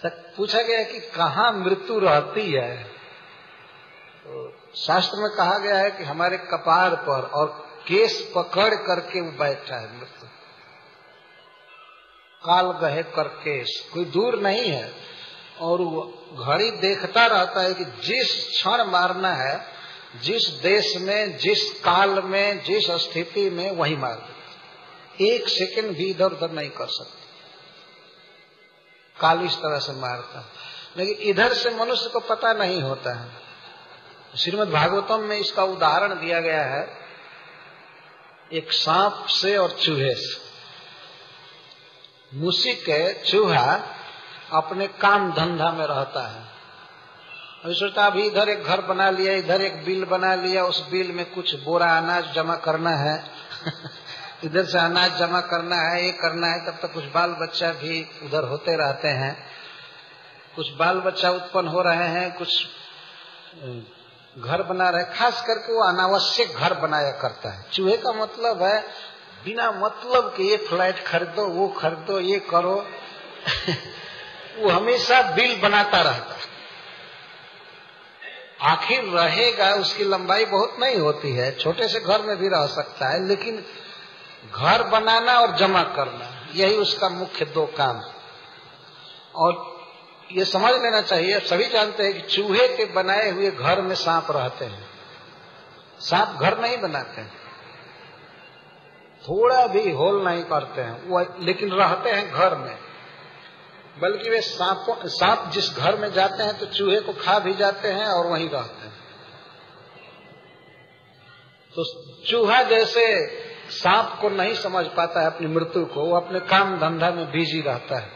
पूछा गया कि कहाँ मृत्यु रहती है, तो शास्त्र में कहा गया है कि हमारे कपार पर, और केस पकड़ करके वो बैठा है मृत्यु। काल गहे कर केस, कोई दूर नहीं है, और वो घड़ी देखता रहता है कि जिस क्षण मारना है, जिस देश में, जिस काल में, जिस स्थिति में, वही मार देता। एक सेकंड भी इधर उधर नहीं कर सकते। काल इस तरह से मारता, लेकिन इधर से मनुष्य को पता नहीं होता है। श्रीमद् भागवतम में इसका उदाहरण दिया गया है एक सांप से और चूहे से। मूसिक चूहा अपने काम धंधा में रहता है, अभी सोचता अभी इधर एक घर बना लिया, इधर एक बिल बना लिया, उस बिल में कुछ बोरा अनाज जमा करना है इधर से अनाज जमा करना है, ये करना है। तब तक कुछ बाल बच्चा भी उधर होते रहते हैं, कुछ बाल बच्चा उत्पन्न हो रहे हैं, कुछ घर बना रहे। खास करके वो अनावश्यक घर बनाया करता है। चूहे का मतलब है बिना मतलब के ये फ्लैट खरीदो, वो खरीदो, ये करो वो हमेशा बिल बनाता रहता है। आखिर रहेगा, उसकी लंबाई बहुत नहीं होती है, छोटे से घर में भी रह सकता है, लेकिन घर बनाना और जमा करना, यही उसका मुख्य दो काम। और ये समझ लेना चाहिए, सभी जानते हैं कि चूहे के बनाए हुए घर में सांप रहते हैं। सांप घर नहीं बनाते हैं, थोड़ा भी होल नहीं करते हैं वो, लेकिन रहते हैं घर में। बल्कि वे सांप जिस घर में जाते हैं तो चूहे को खा भी जाते हैं और वहीं रहते हैं। तो चूहा जैसे सांप को नहीं समझ पाता है अपनी मृत्यु को, वो अपने काम धंधा में बिजी रहता है।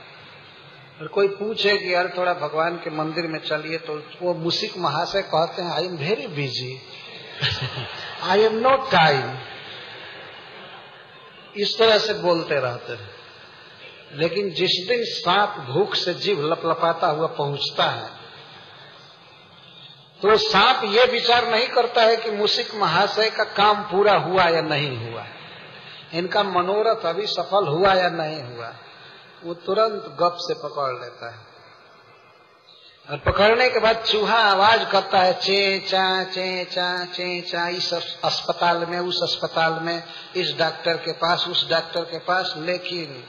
और कोई पूछे कि यार थोड़ा भगवान के मंदिर में चलिए, तो वो मूसिक महाशय कहते हैं I am very busy I am not time, इस तरह से बोलते रहते हैं। लेकिन जिस दिन सांप भूख से जीभ लपलपाता हुआ पहुंचता है, तो सांप ये विचार नहीं करता है कि मूसिक महाशय का काम पूरा हुआ या नहीं हुआ, इनका मनोरथ अभी सफल हुआ या नहीं हुआ। वो तुरंत गप से पकड़ लेता है, और पकड़ने के बाद चूहा आवाज करता है चे चा चे चा चे चा, इस अस्पताल में, उस अस्पताल में, इस डॉक्टर के पास, उस डॉक्टर के पास। लेकिन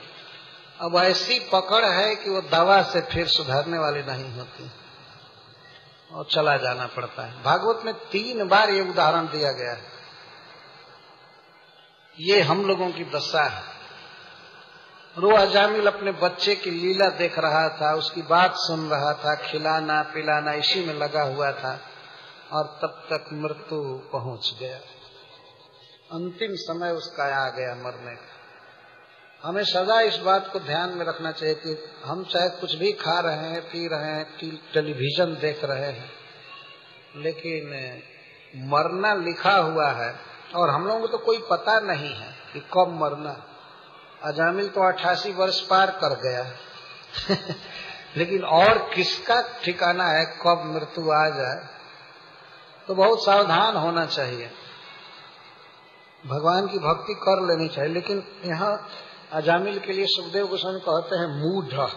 अब ऐसी पकड़ है कि वो दवा से फिर सुधारने वाली नहीं होती और चला जाना पड़ता है। भागवत में 3 बार ये उदाहरण दिया गया है। ये हम लोगों की दशा है। वो अजामिल अपने बच्चे की लीला देख रहा था, उसकी बात सुन रहा था, खिलाना पिलाना इसी में लगा हुआ था, और तब तक मृत्यु पहुंच गया। अंतिम समय उसका आ गया मरने का। हमें सदा इस बात को ध्यान में रखना चाहिए कि हम चाहे कुछ भी खा रहे हैं, पी रहे हैं, टेलीविजन देख रहे हैं, लेकिन मरना लिखा हुआ है और हम लोगों को तो कोई पता नहीं है कि कब मरना। अजामिल तो 88 वर्ष पार कर गया लेकिन और किसका ठिकाना है कब मृत्यु आ जाए। तो बहुत सावधान होना चाहिए, भगवान की भक्ति कर लेनी चाहिए। लेकिन यहाँ अजामिल के लिए सुखदेव गोस्वामी कहते हैं मूढ़,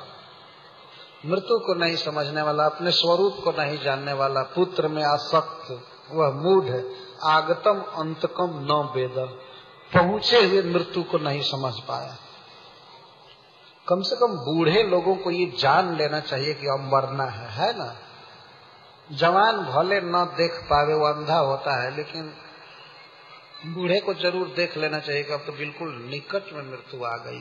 मृत्यु को नहीं समझने वाला, अपने स्वरूप को नहीं जानने वाला, पुत्र में आसक्त, वह मूढ़ है। आगतम अंतकम न वेद, पहुंचे हुए मृत्यु को नहीं समझ पाया। कम से कम बूढ़े लोगों को ये जान लेना चाहिए कि अब मरना है ना। जवान भले न देख पावे, वो अंधा होता है, लेकिन बूढ़े को जरूर देख लेना चाहिए कि अब तो बिल्कुल निकट में मृत्यु आ गई।